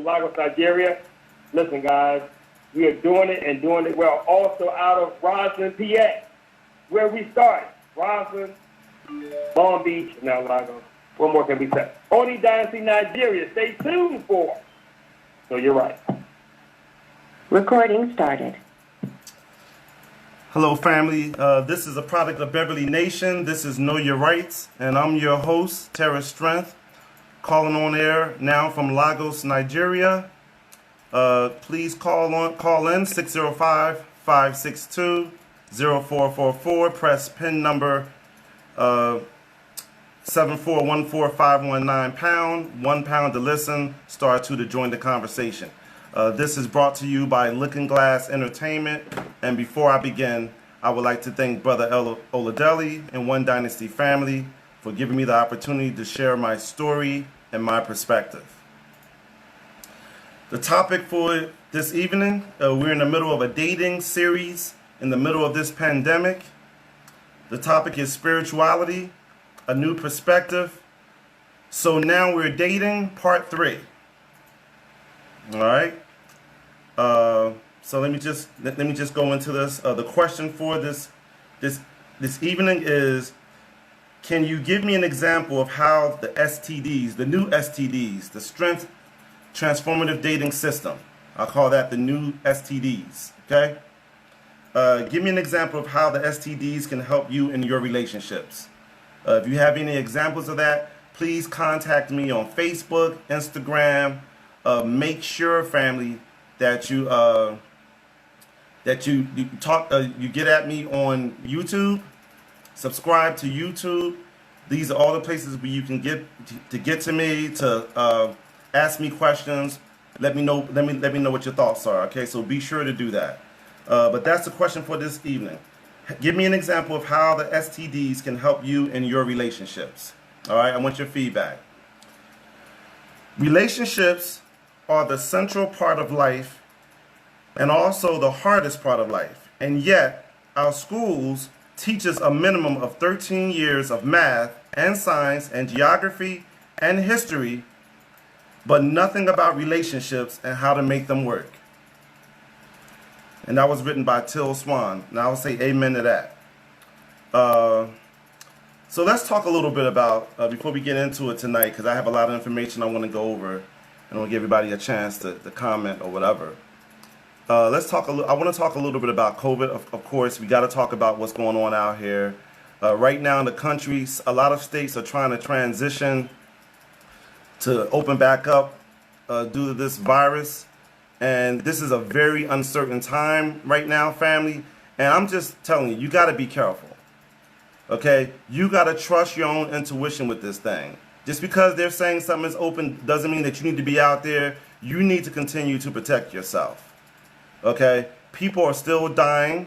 Lagos, Nigeria. Listen, guys, we are doing it and doing it well. Also out of Roslyn, PA, where we started. Roslyn, Long Beach, now Lagos. What more can we say? Oni Dynasty, Nigeria. Stay tuned for. So you're right. Recording started. Hello, family. This is a product of Beverly Nation. This is Know Your Rights, and I'm your host, Terra Strength, calling on air now from Lagos, Nigeria. Please call in 605-562-0444. Press pin number 7414519 £1 to listen, star 2 to join the conversation. This is brought to you by Looking Glass Entertainment. And before I begin, I would like to thank Brother Oladeli and One Dynasty family for giving me the opportunity to share my story and my perspective. The topic for this evening, we're in the middle of a dating series in the middle of this pandemic. The topic is spirituality, a new perspective. So now we're dating part 3. All right. So let me just go into this. The question for this evening is, can you give me an example of how the STDs, the new STDs, the Strength Transformative Dating System, I'll call that the new STDs, okay? Give me an example of how the STDs can help you in your relationships. If you have any examples of that, please contact me on Facebook, Instagram. Make sure, family, that you get at me on YouTube. Subscribe to YouTube. These are all the places where you can get to me, to ask me questions. Let me know what your thoughts are. Okay, so be sure to do that. But that's the question for this evening. Give me an example of how the STDs can help you in your relationships. All right, I want your feedback. Relationships are the central part of life and also the hardest part of life. And yet, our schools teach us a minimum of 13 years of math and science and geography and history, but nothing about relationships and how to make them work. And that was written by Till Swan. And I will say amen to that. So let's talk a little bit about, before we get into it tonight, because I have a lot of information I want to go over, and I want to give everybody a chance to comment or whatever. I want to talk a little bit about COVID. Of course, we got to talk about what's going on out here. Right now in the country, a lot of states are trying to transition to open back up due to this virus. And this is a very uncertain time right now, family. And I'm just telling you, you got to be careful. Okay? You got to trust your own intuition with this thing. Just because they're saying something is open doesn't mean that you need to be out there. You need to continue to protect yourself. Okay? People are still dying.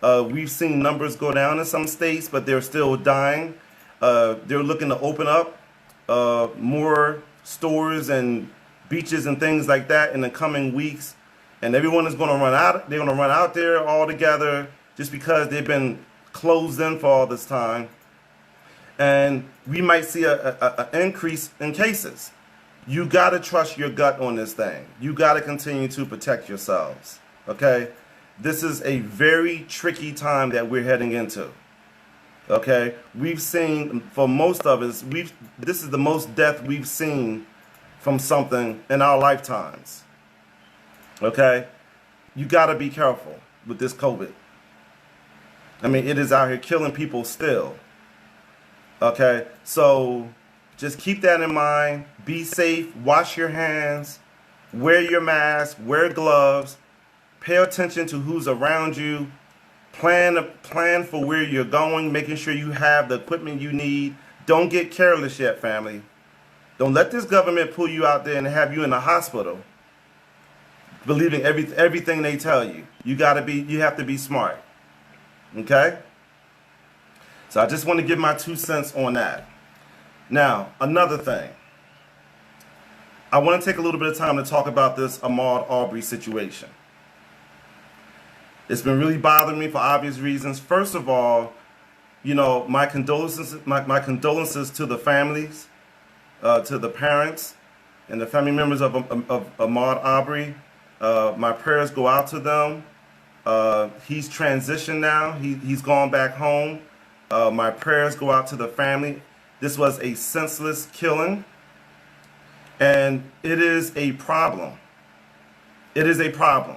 We've seen numbers go down in some states, but they're still dying. They're looking to open up more stores and beaches and things like that in the coming weeks. And everyone is going to run out. They're going to run out there all together just because they've been closed in for all this time. And we might see an increase in cases. You got to trust your gut on this thing. You got to continue to protect yourselves. Okay? This is a very tricky time that we're heading into. Okay? We've seen, for most of us, this is the most death we've seen from something in our lifetimes. Okay? You got to be careful with this COVID. I mean, it is out here killing people still. Okay? So just keep that in mind. Be safe. Wash your hands. Wear your mask. Wear gloves. Pay attention to who's around you. Plan for where you're going, making sure you have the equipment you need. Don't get careless yet, family. Don't let this government pull you out there and have you in the hospital believing everything they tell you. You have to be smart. Okay? So I just want to give my 2 cents on that. Now, another thing. I want to take a little bit of time to talk about this Ahmaud Arbery situation. It's been really bothering me for obvious reasons. First of all, my condolences to the families, to the parents. and the family members of Ahmaud Arbery. My prayers go out to them. He's transitioned now. He's gone back home. My prayers go out to the family. This was a senseless killing, and it is a problem. It is a problem.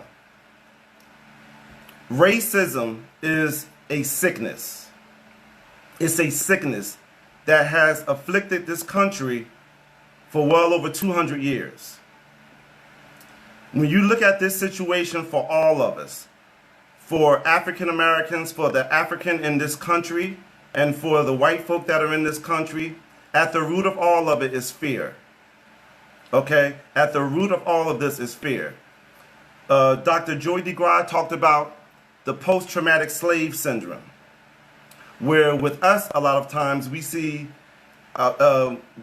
Racism is a sickness. It's a sickness that has afflicted this country for well over 200 years. When you look at this situation for all of us, for African Americans, for the African in this country, and for the white folk that are in this country, at the root of all of it is fear. Okay? At the root of all of this is fear. Dr. Joy DeGraw talked about the post-traumatic slave syndrome, where with us, a lot of times we see,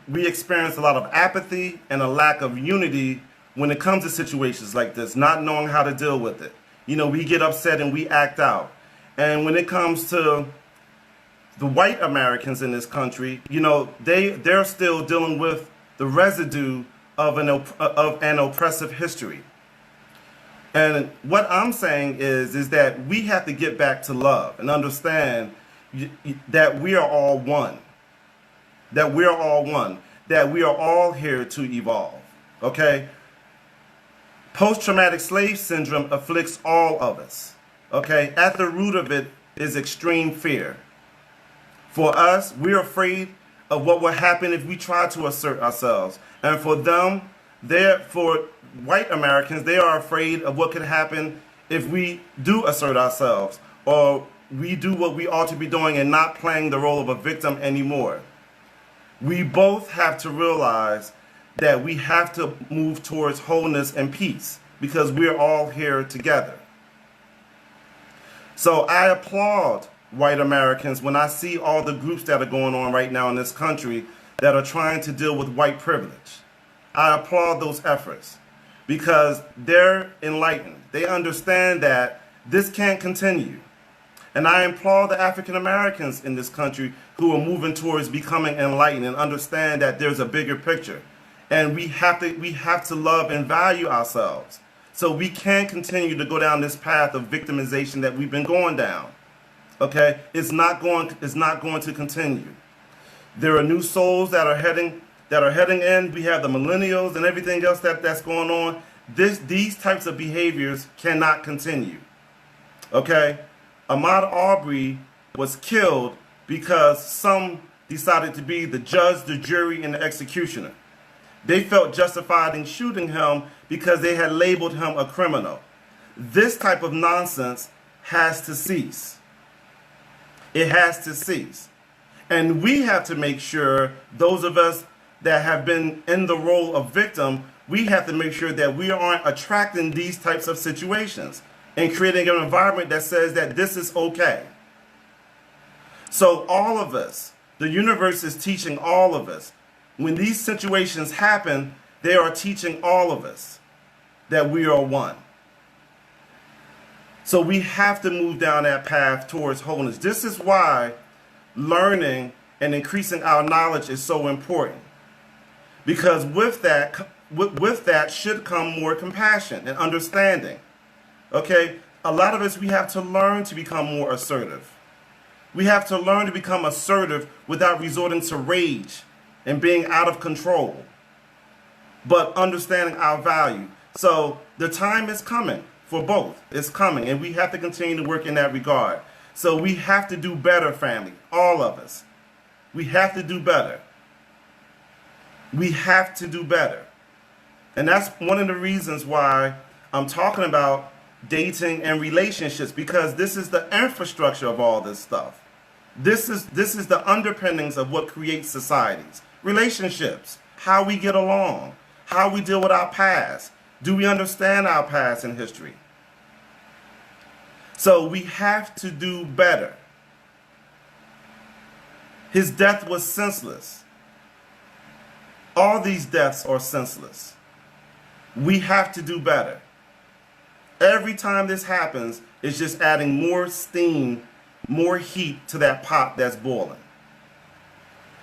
we experience a lot of apathy and a lack of unity when it comes to situations like this, not knowing how to deal with it. You know, we get upset and we act out. And when it comes to the white Americans in this country, you know, they're still dealing with the residue of an oppressive history. And what I'm saying is that we have to get back to love and understand that we are all one. That we are all one. That we are all here to evolve. Okay? Post-traumatic slave syndrome afflicts all of us. Okay? At the root of it is extreme fear. For us, we're afraid of what will happen if we try to assert ourselves. And for them, for white Americans, they are afraid of what could happen if we do assert ourselves, or we do what we ought to be doing and not playing the role of a victim anymore. We both have to realize that we have to move towards wholeness and peace, because we're all here together. So I applaud white Americans when I see all the groups that are going on right now in this country that are trying to deal with white privilege. I applaud those efforts because they're enlightened. They understand that this can't continue. And I applaud the African Americans in this country who are moving towards becoming enlightened and understand that there's a bigger picture. And we have to love and value ourselves. So we can't continue to go down this path of victimization that we've been going down. Okay? It's not going to continue. There are new souls that are heading in. We have the millennials and everything else that's going on. These types of behaviors cannot continue. Okay? Ahmaud Arbery was killed because some decided to be the judge, the jury, and the executioner. They felt justified in shooting him because they had labeled him a criminal. This type of nonsense has to cease. It has to cease. And we have to make sure, those of us that have been in the role of victim, we have to make sure that we aren't attracting these types of situations and creating an environment that says that this is okay. So all of us, the universe is teaching all of us. When these situations happen, they are teaching all of us that we are one. So we have to move down that path towards wholeness. This is why learning and increasing our knowledge is so important. Because with that should come more compassion and understanding. Okay? A lot of us, we have to learn to become more assertive. We have to learn to become assertive without resorting to rage and being out of control, but understanding our value. So the time is coming for both. It's coming, and we have to continue to work in that regard. So we have to do better, family, all of us. We have to do better. We have to do better. And that's one of the reasons why I'm talking about dating and relationships, because this is the infrastructure of all this stuff. This is the underpinnings of what creates societies. Relationships, how we get along, how we deal with our past. Do we understand our past and history? So we have to do better. His death was senseless. All these deaths are senseless. We have to do better. Every time this happens, it's just adding more steam, more heat to that pot that's boiling.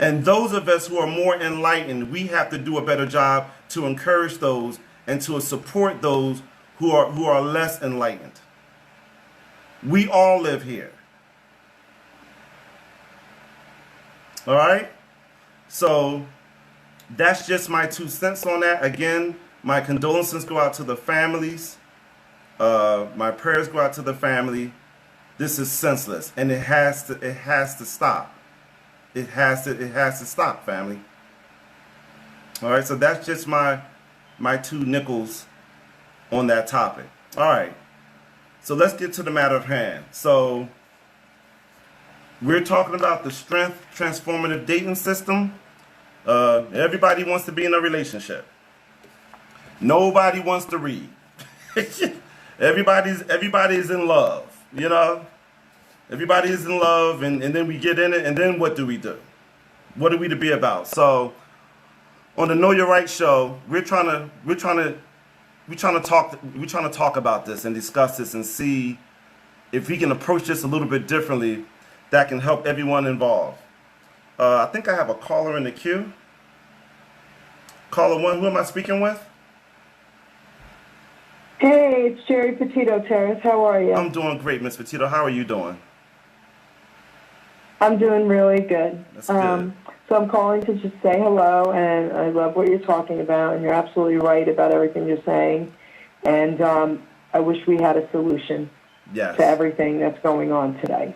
And those of us who are more enlightened, we have to do a better job to encourage those and to support those who are less enlightened. We all live here. All right? So that's just my 2 cents on that. Again, my condolences go out to the families. My prayers go out to the family. This is senseless, and it has to stop. It has to stop, family. All right, so that's just my 2 nickels on that topic. All right, so let's get to the matter of hand. So we're talking about the strength transformative dating system. Everybody wants to be in a relationship. Nobody wants to read. Everybody's in love, you know. Everybody is in love, and then we get in it, and then what do we do? What are we to be about? So on the Know Your Right show, we're trying to talk about this and discuss this and see if we can approach this a little bit differently that can help everyone involved. I think I have a caller in the queue. Caller 1, who am I speaking with? Hey, it's Jerry Petito, Terrace. How are you? I'm doing great, Miss Petito. How are you doing? I'm doing really good. That's good. So I'm calling to just say hello, and I love what you're talking about, and you're absolutely right about everything you're saying. And I wish we had a solution Yes. to everything that's going on today.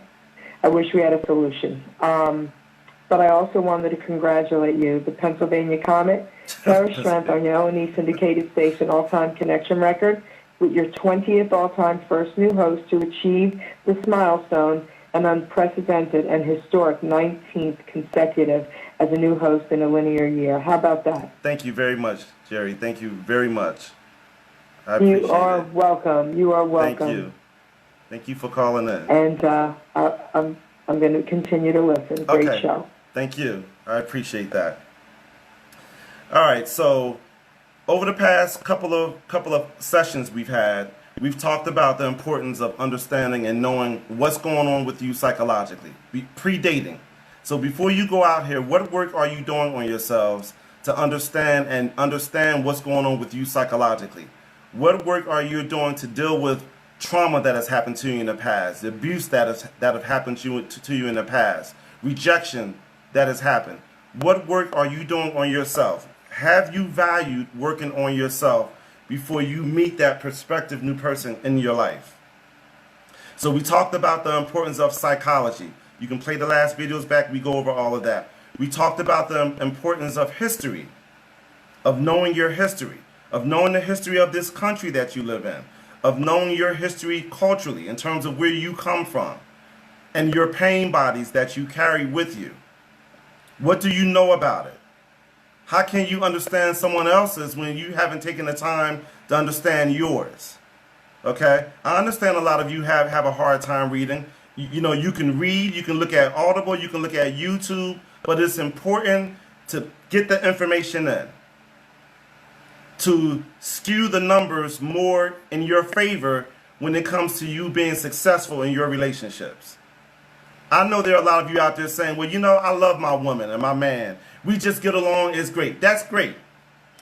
I wish we had a solution. But I also wanted to congratulate you, the Pennsylvania Comet, Terrace Strength on your own syndicated station all-time connection record, with your 20th all-time first new host to achieve this milestone, an unprecedented and historic 19th consecutive as a new host in a linear year. How about that? Thank you very much, Jerry. Thank you very much. I appreciate You are it. welcome. You are welcome. Thank you. Thank you for calling in. And I'm going to continue to listen. Great Okay. show. Thank you. I appreciate that. All right, so over the past couple of sessions we've talked about the importance of understanding and knowing what's going on with you psychologically, pre-dating. So before you go out here, what work are you doing on yourselves to understand what's going on with you psychologically? What work are you doing to deal with trauma that has happened to you in the past, the abuse that have happened to you in the past, rejection that has happened? What work are you doing on yourself? Have you valued working on yourself before you meet that prospective new person in your life? So we talked about the importance of psychology. You can play the last videos back. We go over all of that. We talked about the importance of history, of knowing your history, of knowing the history of this country that you live in, of knowing your history culturally in terms of where you come from, and your pain bodies that you carry with you. What do you know about it? How can you understand someone else's when you haven't taken the time to understand yours? Okay? I understand a lot of you have a hard time reading. You know, you can read, you can look at Audible, you can look at YouTube, but it's important to get the information in, to skew the numbers more in your favor when it comes to you being successful in your relationships. I know there are a lot of you out there saying, well, you know, I love my woman and my man. We just get along, it's great. That's great.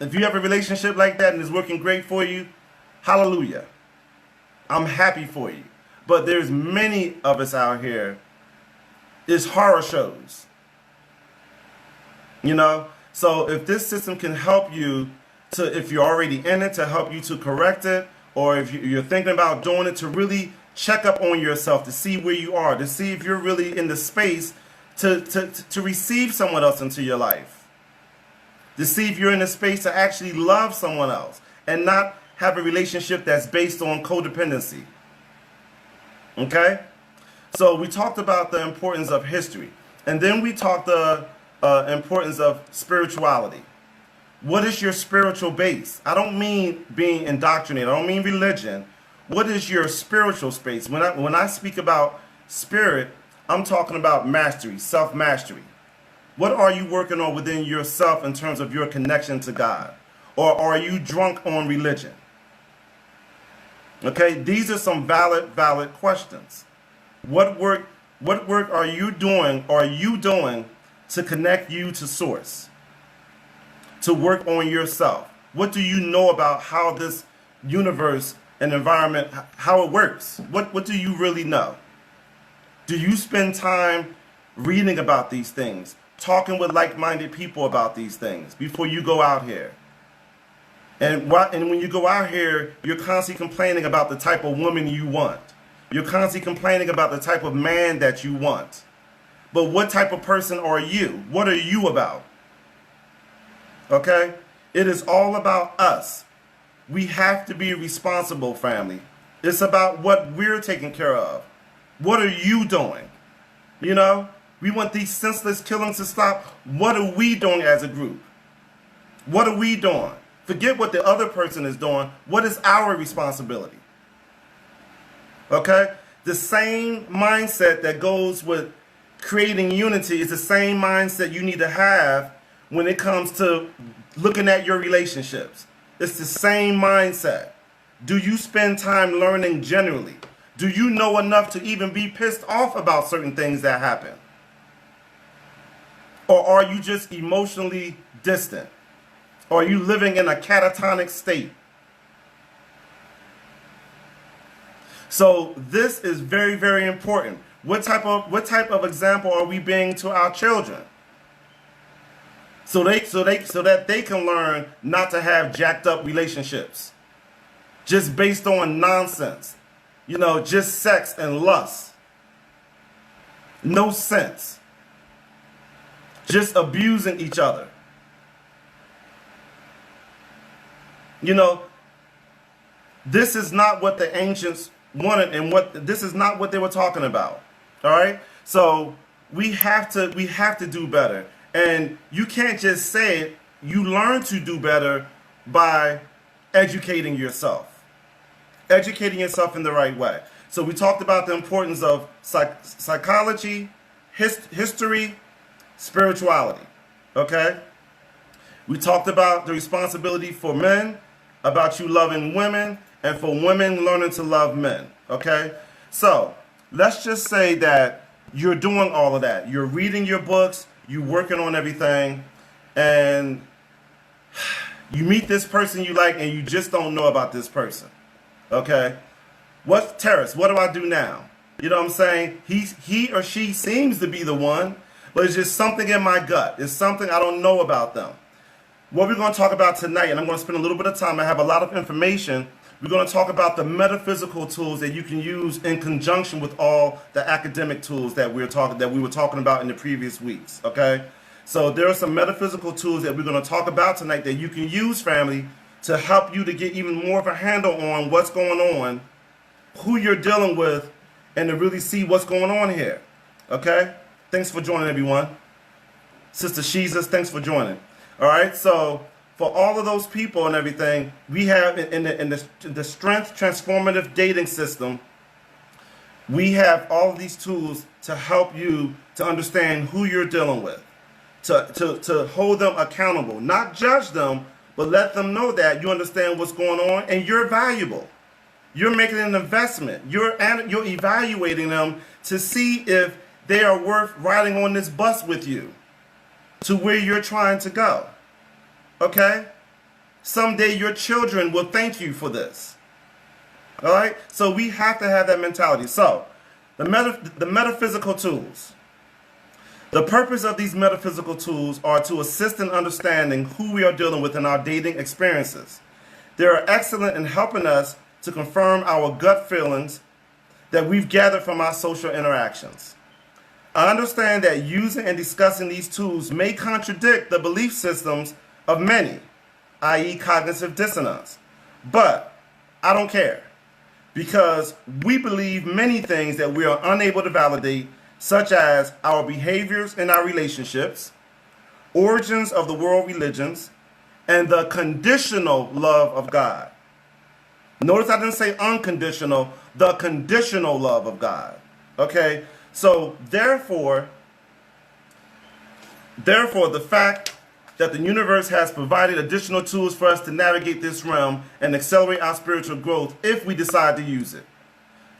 If you have a relationship like that and it's working great for you, hallelujah. I'm happy for you. But there's many of us out here, it's horror shows. You know? So if this system can help you to, if you're already in it, to help you to correct it, or if you're thinking about doing it, to really check up on yourself, to see where you are, to see if you're really in the space to receive someone else into your life, to see if you're in a space to actually love someone else and not have a relationship that's based on codependency. Okay? So we talked about the importance of history, and then we talked the importance of spirituality. What is your spiritual base? I don't mean being indoctrinated. I don't mean religion. What is your spiritual space? When I speak about spirit, I'm talking about mastery, self-mastery. What are you working on within yourself in terms of your connection to God? Or are you drunk on religion? Okay, these are some valid questions. What work are you doing to connect you to source, to work on yourself. What do you know about how this universe and environment, how it works? What do you really know? Do you spend time reading about these things, talking with like-minded people about these things before you go out here? And when you go out here, you're constantly complaining about the type of woman you want. You're constantly complaining about the type of man that you want. But what type of person are you? What are you about? Okay? It is all about us. We have to be responsible, family. It's about what we're taking care of. What are you doing? You know? We want these senseless killings to stop. What are we doing as a group? What are we doing? Forget what the other person is doing. What is our responsibility? Okay? The same mindset that goes with creating unity is the same mindset you need to have when it comes to looking at your relationships. It's the same mindset. Do you spend time learning generally? Do you know enough to even be pissed off about certain things that happen? Or are you just emotionally distant? Or are you living in a catatonic state? So this is very, very important. What type of example are we being to our children? So that they can learn not to have jacked up relationships, just based on nonsense, you know, just sex and lust, no sense, just abusing each other. You know, this is not what the ancients wanted, and this is not what they were talking about. All right, so we have to do better, and you can't just say it. You learn to do better by educating yourself in the right way. So we talked about the importance of psychology, history, spirituality. Okay, we talked about the responsibility for men, about you loving women, and for women learning to love men. Okay, so let's just say that you're doing all of that. You're reading your books, you're working on everything, and you meet this person you like and you just don't know about this person. Okay? Terrace, what do I do now? You know what I'm saying? He or she seems to be the one, but it's just something in my gut. It's something I don't know about them. What we're going to talk about tonight, and I'm going to spend a little bit of time, I have a lot of information. We're going to talk about the metaphysical tools that you can use in conjunction with all the academic tools that we were talking about in the previous weeks. Okay, so there are some metaphysical tools that we're going to talk about tonight that you can use, family, to help you to get even more of a handle on what's going on, who you're dealing with, and to really see what's going on here. Okay, thanks for joining, everyone. Sister Jesus, thanks for joining. All right, so for all of those people and everything, we have in the Strength Transformative Dating System, we have all of these tools to help you to understand who you're dealing with, to hold them accountable, not judge them, but let them know that you understand what's going on and you're valuable. You're making an investment. You're evaluating them to see if they are worth riding on this bus with you to where you're trying to go. Okay? Someday your children will thank you for this. All right? So we have to have that mentality. So, the metaphysical tools. The purpose of these metaphysical tools are to assist in understanding who we are dealing with in our dating experiences. They are excellent in helping us to confirm our gut feelings that we've gathered from our social interactions. I understand that using and discussing these tools may contradict the belief systems of many, i.e. cognitive dissonance. But I don't care, because we believe many things that we are unable to validate, such as our behaviors in our relationships, origins of the world religions, and the conditional love of God. Notice I didn't say unconditional, the conditional love of God. Okay? So therefore, the fact that the universe has provided additional tools for us to navigate this realm and accelerate our spiritual growth if we decide to use it.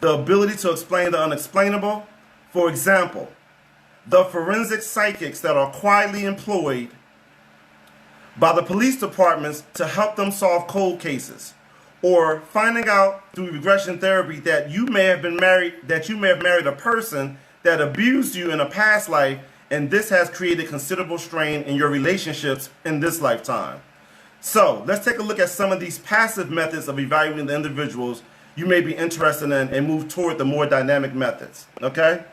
The ability to explain the unexplainable. For example, the forensic psychics that are quietly employed by the police departments to help them solve cold cases, or finding out through regression therapy that you may have married a person that abused you in a past life, and this has created considerable strain in your relationships in this lifetime. So let's take a look at some of these passive methods of evaluating the individuals you may be interested in and move toward the more dynamic methods. Okay?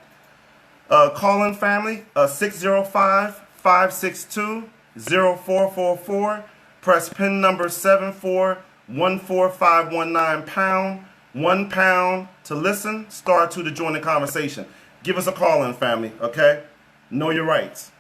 Call-in family, 605-562-0444. Press pin number 7414519 pound, £1 to listen, *2 to join the conversation. Give us a call-in family, okay? Know your rights.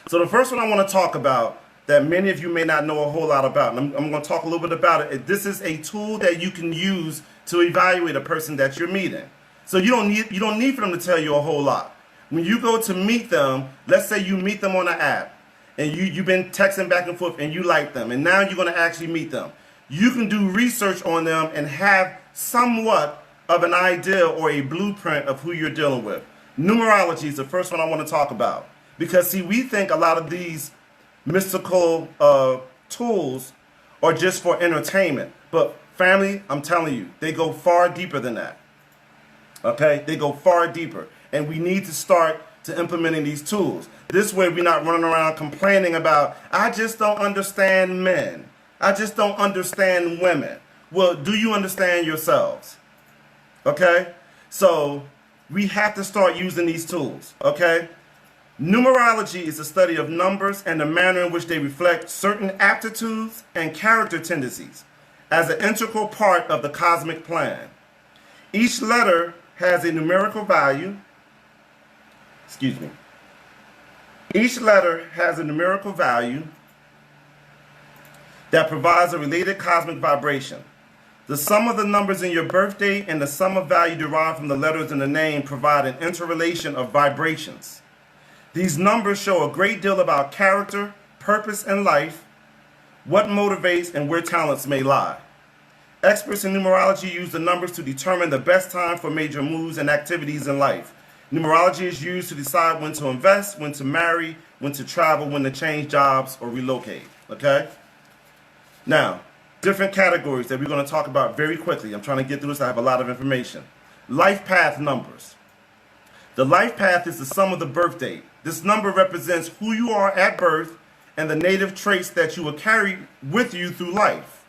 So the first one I want to talk about that many of you may not know a whole lot about, and I'm going to talk a little bit about it. This is a tool that you can use to evaluate a person that you're meeting. So you don't need for them to tell you a whole lot. When you go to meet them, let's say you meet them on an app, and you've been texting back and forth, and you like them, and now you're going to actually meet them. You can do research on them and have somewhat of an idea or a blueprint of who you're dealing with. Numerology is the first one I want to talk about, because see, we think a lot of these mystical tools are just for entertainment, but family, I'm telling you, they go far deeper than that. Okay, they go far deeper, and we need to start to implementing these tools. This way we're not running around complaining about, I just don't understand men, I just don't understand women. Well, do you understand yourselves? Okay, so we have to start using these tools. Okay, numerology is the study of numbers and the manner in which they reflect certain aptitudes and character tendencies as an integral part of the cosmic plan. Each letter has a numerical value. Each letter has a numerical value that provides a related cosmic vibration. The sum of the numbers in your birthday and the sum of value derived from the letters in the name provide an interrelation of vibrations. These numbers show a great deal about character, purpose in life, what motivates, and where talents may lie. Experts in numerology use the numbers to determine the best time for major moves and activities in life. Numerology is used to decide when to invest, when to marry, when to travel, when to change jobs or relocate. Okay? Now, different categories that we're going to talk about very quickly. I'm trying to get through this. I have a lot of information. Life path numbers. The life path is the sum of the birth date. This number represents who you are at birth and the native traits that you will carry with you through life.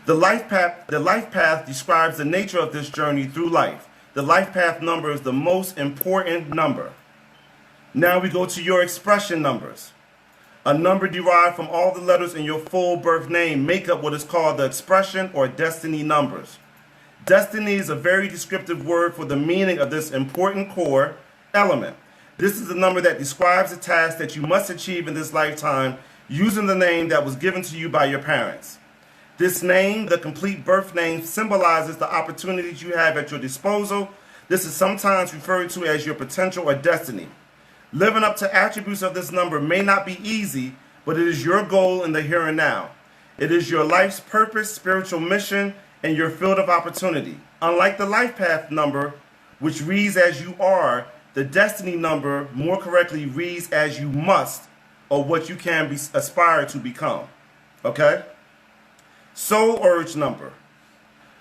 The life path describes the nature of this journey through life. The life path number is the most important number. Now we go to your expression numbers. A number derived from all the letters in your full birth name make up what is called the expression or destiny numbers. Destiny is a very descriptive word for the meaning of this important core element. This is the number that describes the task that you must achieve in this lifetime using the name that was given to you by your parents. This name, the complete birth name, symbolizes the opportunities you have at your disposal. This is sometimes referred to as your potential or destiny. Living up to attributes of this number may not be easy, but it is your goal in the here and now. It is your life's purpose, spiritual mission, and your field of opportunity. Unlike the life path number, which reads as you are, the destiny number more correctly reads as you must, or what you can aspire to become. Okay? Soul urge number.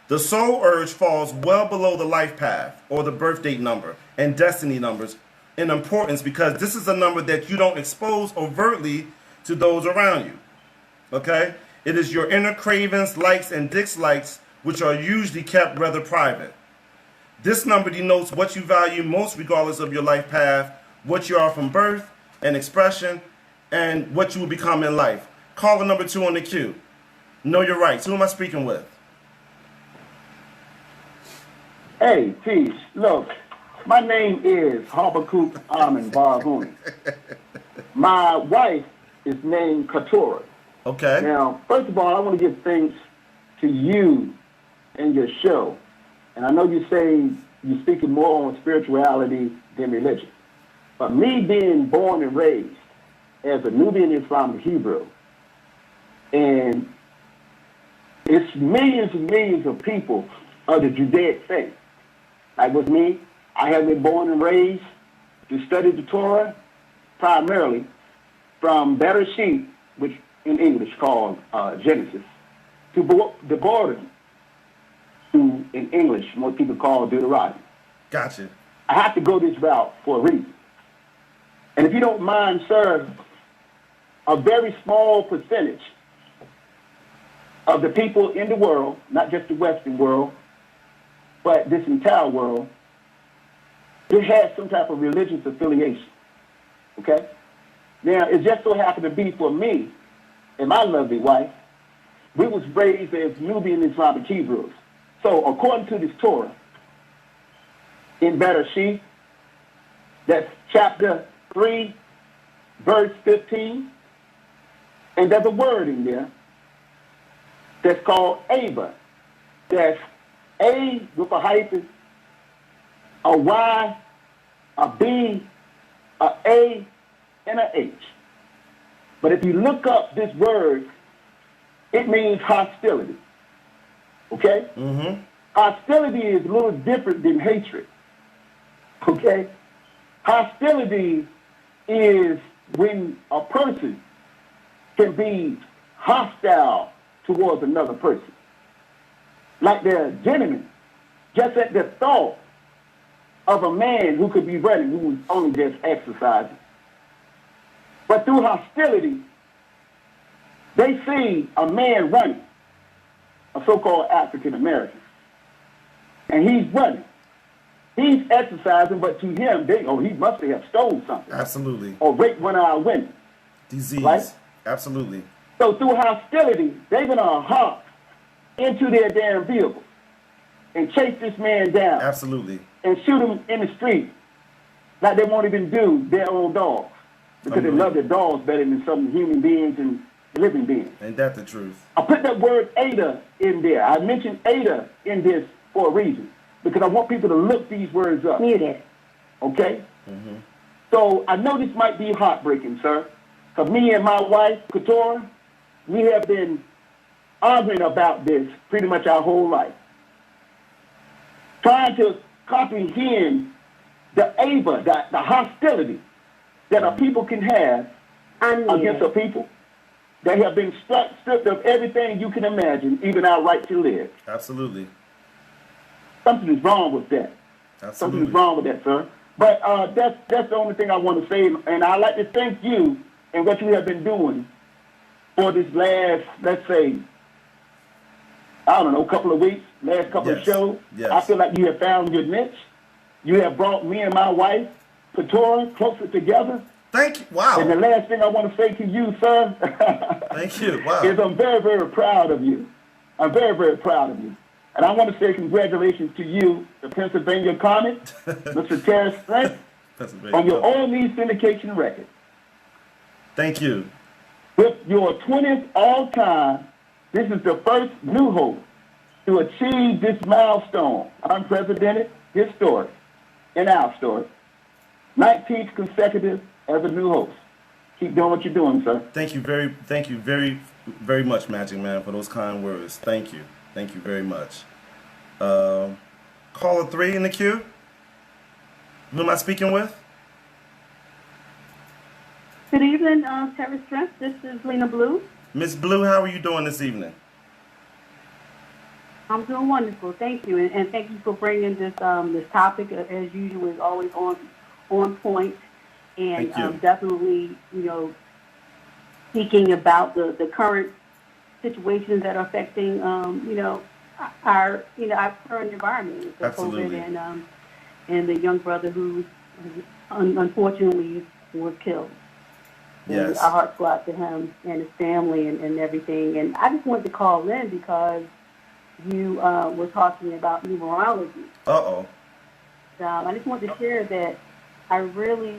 The soul urge falls well below the life path, or the birth date number, and destiny numbers in importance because this is a number that you don't expose overtly to those around you. Okay? It is your inner cravings, likes, and dislikes, which are usually kept rather private. This number denotes what you value most regardless of your life path, what you are from birth and expression, and what you will become in life. Caller number 2 on the queue. Know your rights. Who am I speaking with? Hey, peace. Look, my name is Habakkuk Amin Barhouni. My wife is named Katora. Okay. Now, first of all, I want to give thanks to you and your show. And I know you say you're speaking more on spirituality than religion. But me being born and raised as a Nubian Islamic Hebrew, and it's millions and millions of people of the Judaic faith. Like with me, I have been born and raised to study the Torah primarily from Bereshit, which in English called Genesis, to Devarim, who in English most people call Deuteronomy. Gotcha. I have to go this route for a reason. And if you don't mind, sir, a very small percentage of the people in the world, not just the Western world, but this entire world, it has some type of religious affiliation. Okay? Now, it just so happened to be for me and my lovely wife, we was raised as Nubian Islamic Hebrews. So according to this Torah, in Bereshit, that's chapter 3, verse 15, and there's a word in there that's called Ava. That's A with a hyphen, a Y, a B, a A, and a H. But if you look up this word, it means hostility. Okay? Mm-hmm. Hostility is a little different than hatred. Okay? Hostility is when a person can be hostile towards another person. Like they're gentlemen, just at the thought of a man who could be running, who was only just exercising. But through hostility, they see a man running, a so-called African American, and he's running. He's exercising, but to him, he must have stolen something. Absolutely. Or raped one of our women. Disease. Right? Absolutely. So through hostility, they're going to hop into their damn vehicle and chase this man down. Absolutely. And shoot him in the street like they won't even do their own dogs. Because they love their dogs better than some human beings and living beings. Ain't that the truth? I put that word Ada in there. I mentioned Ada in this for a reason. Because I want people to look these words up. Muted. Okay? Mm-hmm. So I know this might be heartbreaking, sir. Because me and my wife, Keturah, we have been arguing about this pretty much our whole life. Trying to comprehend the Ava, the hostility that a people can have against a people that have been stripped of everything you can imagine, even our right to live. Absolutely. Something is wrong with that. Absolutely. Something is wrong with that, sir. But that's the only thing I want to say. And I'd like to thank you and what you have been doing for this last, let's say, I don't know, couple of weeks, last couple of shows. Yes. I feel like you have found your niche. You have brought me and my wife, Keturah, closer together. Thank you. Wow. And the last thing I want to say to you, sir, thank you. Wow. is I'm very, very proud of you. I'm very, very proud of you. And I want to say congratulations to you, the Pennsylvania Comet, Mr. Terrence Strength, on your all-knee syndication record. Thank you. With your 20th all-time, this is the first new host to achieve this milestone, unprecedented, historic, in our story. 19th consecutive as a new host. Keep doing what you're doing, sir. Thank you very much, Magic Man, for those kind words. Thank you. Thank you very much. Caller 3 in the queue. Who am I speaking with? Good evening, Terry Strength. This is Lena Blue. Miss Blue, how are you doing this evening? I'm doing wonderful, thank you, and thank you for bringing this this topic. As usual, is always on point, and definitely, speaking about the current situations that are affecting, our current environment, with the COVID and the young brother who unfortunately was killed. Yes. Our hearts go out to him and his family and everything. And I just wanted to call in because you were talking about numerology. Uh-oh. I just wanted to share that I really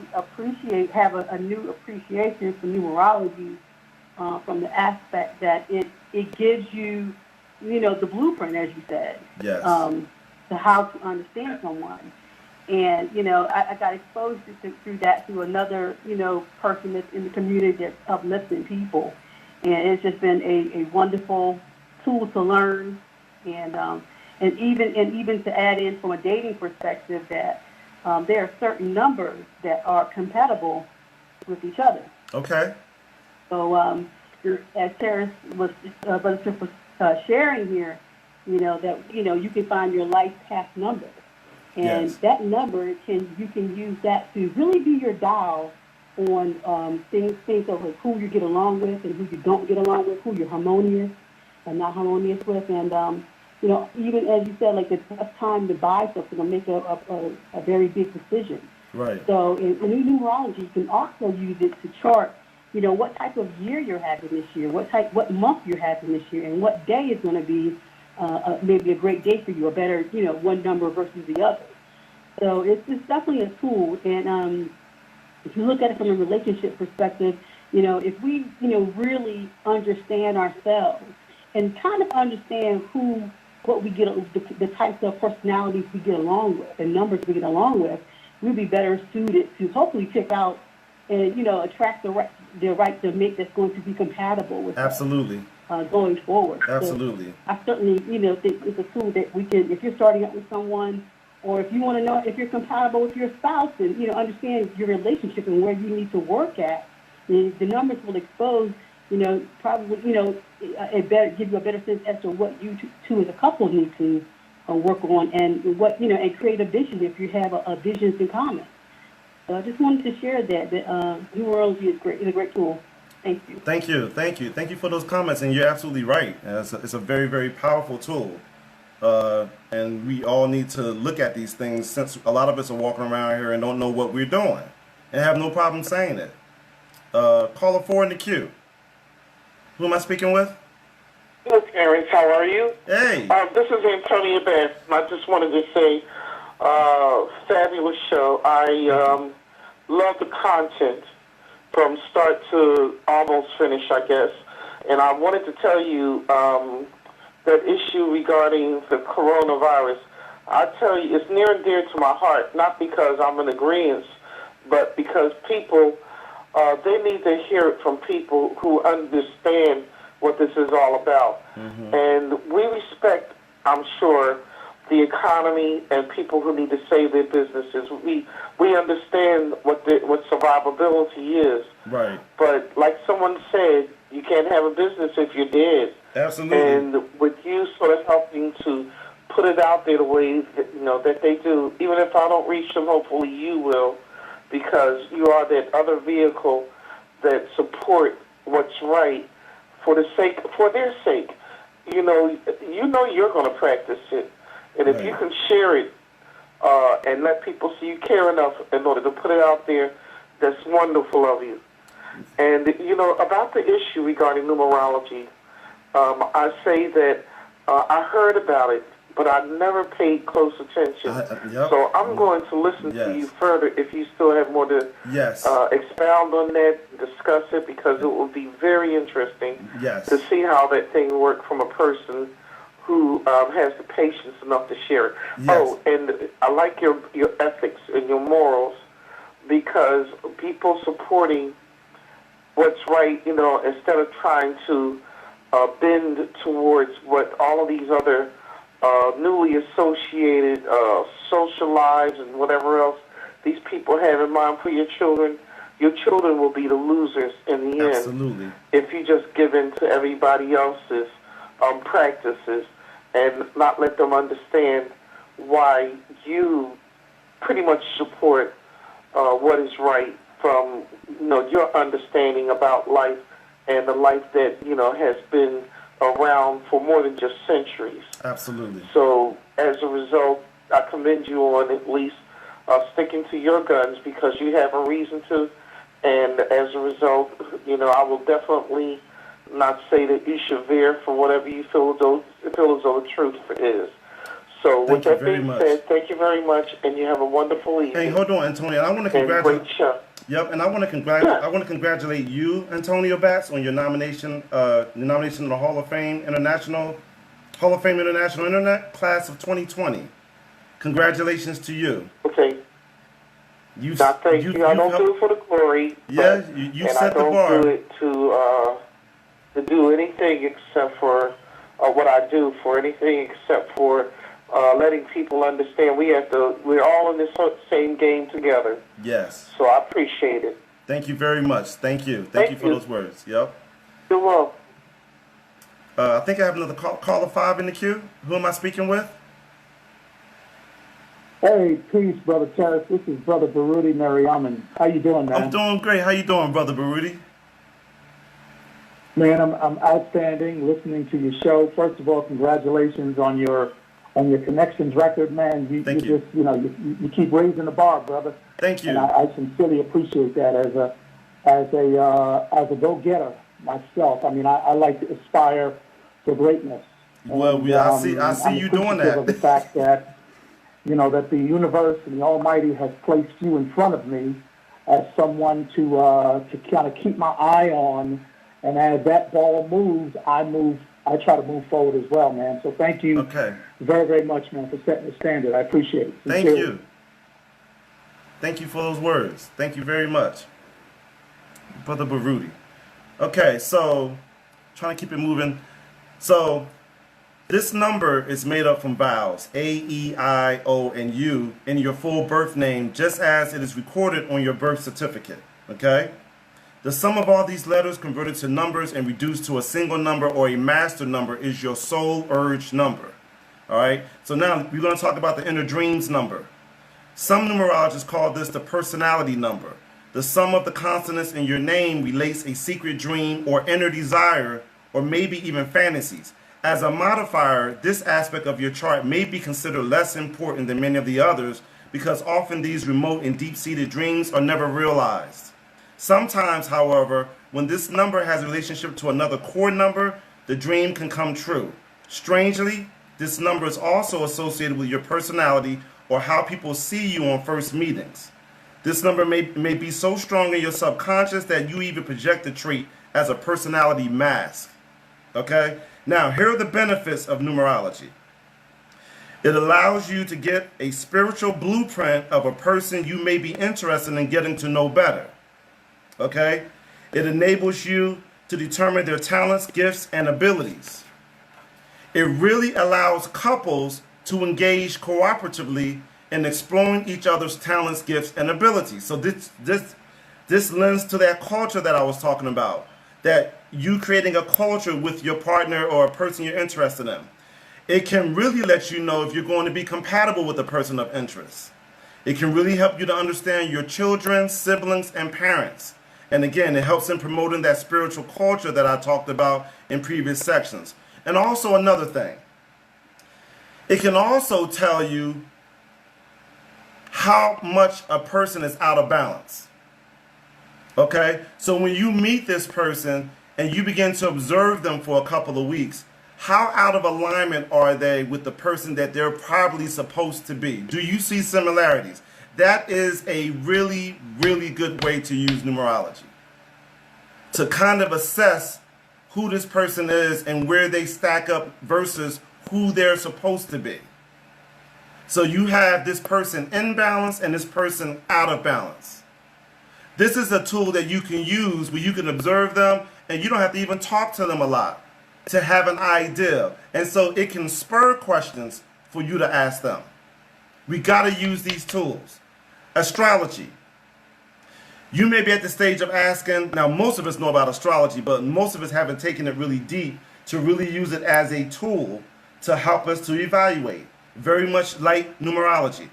have a new appreciation for numerology from the aspect that it gives you, the blueprint, as you said, yes, to how to understand someone. And, I got exposed through that to another, person that's in the community that's uplifting people. And it's just been a wonderful tool to learn. And even to add in from a dating perspective that there are certain numbers that are compatible with each other. Okay. So as Terrence was, Brother Smith was sharing here, that you can find your life path number, and Yes. that number you can use that to really be your dial on things of like who you get along with and who you don't get along with, who you're harmonious and not harmonious with, and even as you said, like the best time to buy something or make a very big decision. Right. So in numerology, you can also use it to chart, what type of year you're having this year, what month you're having this year, and what day is going to be maybe a great day for you, a better, one number versus the other. So it's definitely a tool. And if you look at it from a relationship perspective, if we, really understand ourselves and kind of understand what we get, the types of personalities we get along with and numbers we get along with, we'll be better suited to hopefully pick out and, attract the right to make that's going to be compatible with Absolutely. us, going forward. Absolutely. So I certainly, think it's a tool that we can, if you're starting out with someone, or if you want to know if you're compatible with your spouse and, understand your relationship and where you need to work at, the numbers will expose, probably, it give you a better sense as to what you two as a couple need to work on and what, and create a vision if you have a visions in common. So I just wanted to share that numerology is great. It's a great tool. Thank you. Thank you. Thank you. Thank you for those comments. And you're absolutely right. It's a very, very powerful tool. And we all need to look at these things, since a lot of us are walking around here and don't know what we're doing and have no problem saying it. Caller 4 in the queue. Who am I speaking with? Hello, Terrence. How are you? Hey. This is Antonia Bass. I just wanted to say, fabulous show. I love the content from start to almost finish, I guess. And I wanted to tell you that issue regarding the coronavirus. I tell you, it's near and dear to my heart, not because I'm in agreement, but because people, they need to hear it from people who understand what this is all about. Mm-hmm. And we respect, I'm sure, the economy and people who need to save their businesses. We understand what survivability is. Right. But like someone said, you can't have a business if you're dead. Absolutely. And with you sort of helping to put it out there the way that, that they do, even if I don't reach them, hopefully you will, because you are that other vehicle that support what's right for their sake. You know you're going to practice it. And if you can share it and let people see you care enough in order to put it out there, that's wonderful of you. And, about the issue regarding numerology, I say that I heard about it, but I never paid close attention. Yep. So I'm going to listen to you further if you still have more to expound on that, discuss it, because it will be very interesting to see how that thing works from a person who has the patience enough to share it. Yes. Oh, and I like your ethics and your morals, because people supporting what's right, instead of trying to bend towards what all of these other newly associated social lives and whatever else these people have in mind for your children will be the losers in the end. Absolutely. If you just give in to everybody else's practices and not let them understand why you pretty much support what is right from your understanding about life and the life that has been around for more than just centuries. Absolutely. So as a result, I commend you on at least sticking to your guns, because you have a reason to, and as a result, I will definitely not say that you should veer for whatever you feel as though the truth is. So with that being said, thank you very much, and you have a wonderful evening. Hey, hold on, Antonio. I want to congratulate. Great show. Yep, and I want to congratulate you, Antonio Batts, on your nomination. In the Hall of Fame International Internet Class of 2020. Congratulations to you. Okay. Thank you. I don't do it for the glory. Yeah, you set the bar. I don't do it to do anything except for what I do for anything except for letting people understand we're all in this same game together. Yes. So I appreciate it. Thank you very much. Thank you. Thank you for those words. Yep. You're welcome. I think I have another caller 5 in the queue. Who am I speaking with? Hey, peace, Brother Terrace. This is Brother Baruti Mariaman. How you doing, man? I'm doing great. How you doing, Brother Baruti? Man, I'm outstanding listening to your show. First of all, congratulations on your connections record, man. You Thank you. just, you keep raising the bar, brother. Thank you. And I sincerely appreciate that as a go-getter myself. I mean, I like to aspire to greatness. Well, And, I see you doing that. Of the fact that, that the universe and the Almighty has placed you in front of me as someone to kind of keep my eye on. And as that ball moves, I try to move forward as well, man. So thank you very, very much, man, for setting the standard. I appreciate it. Thank you. Thank you for those words. Thank you very much, Brother Baruti. Okay, so trying to keep it moving. So this number is made up from vowels A, E, I, O, and U in your full birth name, just as it is recorded on your birth certificate. Okay? The sum of all these letters converted to numbers and reduced to a single number or a master number is your soul urge number. All right? So now we're going to talk about the inner dreams number. Some numerologists call this the personality number. The sum of the consonants in your name relates a secret dream or inner desire or maybe even fantasies. As a modifier, this aspect of your chart may be considered less important than many of the others because often these remote and deep-seated dreams are never realized. Sometimes, however, when this number has a relationship to another core number, the dream can come true. Strangely, this number is also associated with your personality or how people see you on first meetings. This number may be so strong in your subconscious that you even project the trait as a personality mask. Okay? Now, here are the benefits of numerology. It allows you to get a spiritual blueprint of a person you may be interested in getting to know better. Okay? It enables you to determine their talents, gifts, and abilities. It really allows couples to engage cooperatively in exploring each other's talents, gifts, and abilities. So this lends to that culture that I was talking about, that you creating a culture with your partner or a person you're interested in. It can really let you know if you're going to be compatible with the person of interest. It can really help you to understand your children, siblings, and parents. And again, it helps in promoting that spiritual culture that I talked about in previous sections. And also another thing, it can also tell you how much a person is out of balance. Okay? So when you meet this person and you begin to observe them for a couple of weeks, how out of alignment are they with the person that they're probably supposed to be? Do you see similarities? That is a really, really good way to use numerology, to kind of assess who this person is and where they stack up versus who they're supposed to be. So you have this person in balance and this person out of balance. This is a tool that you can use where you can observe them and you don't have to even talk to them a lot to have an idea. And so it can spur questions for you to ask them. We got to use these tools. Astrology. You may be at the stage of asking, now most of us know about astrology, but most of us haven't taken it really deep to really use it as a tool to help us to evaluate. Very much like numerology.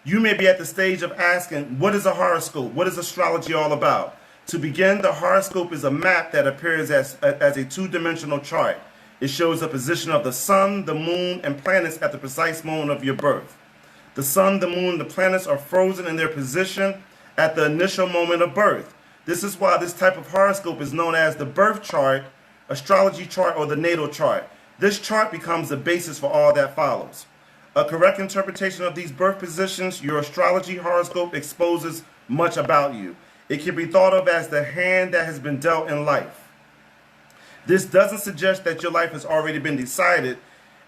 You may be at the stage of asking, what is a horoscope? What is astrology all about? To begin, the horoscope is a map that appears as a two-dimensional chart. It shows the position of the sun, the moon, and planets at the precise moment of your birth. The sun, the moon, and the planets are frozen in their position at the initial moment of birth. This is why this type of horoscope is known as the birth chart, astrology chart, or the natal chart. This chart becomes the basis for all that follows. A correct interpretation of these birth positions, your astrology horoscope exposes much about you. It can be thought of as the hand that has been dealt in life. This doesn't suggest that your life has already been decided.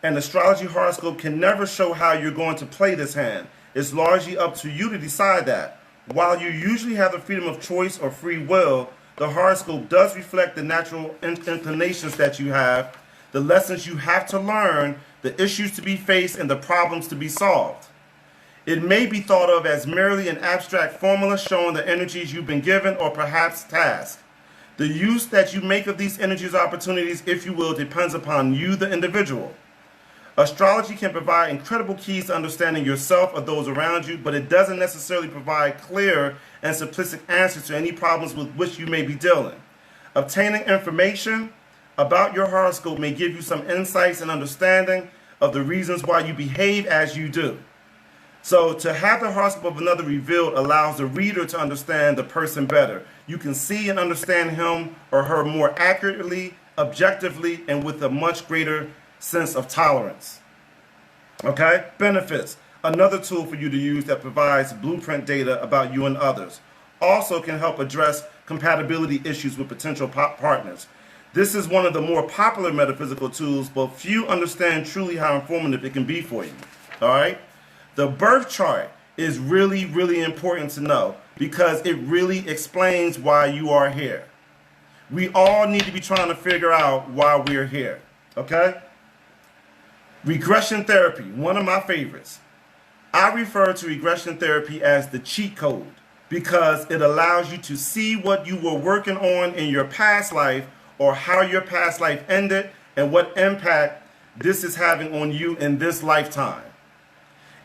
An astrology horoscope can never show how you're going to play this hand. It's largely up to you to decide that. While you usually have the freedom of choice or free will, the horoscope does reflect the natural inclinations that you have, the lessons you have to learn, the the issues to be faced, and the problems to be solved. It may be thought of as merely an abstract formula showing the energies you've been given or perhaps tasked. The use that you make of these energies or opportunities, if you will, depends upon you, the individual. Astrology can provide incredible keys to understanding yourself or those around you, but it doesn't necessarily provide clear and simplistic answers to any problems with which you may be dealing. Obtaining information about your horoscope may give you some insights and understanding of the reasons why you behave as you do. So to have the horoscope of another revealed allows the reader to understand the person better. You can see and understand him or her more accurately, objectively, and with a much greater sense of tolerance. Okay? Benefits. Another tool for you to use that provides blueprint data about you and others. Also can help address compatibility issues with potential partners. This is one of the more popular metaphysical tools, but few understand truly how informative it can be for you. All right? The birth chart is really, really important to know because it really explains why you are here. We all need to be trying to figure out why we're here. Okay? Regression therapy, one of my favorites. I refer to regression therapy as the cheat code because it allows you to see what you were working on in your past life or how your past life ended and what impact this is having on you in this lifetime.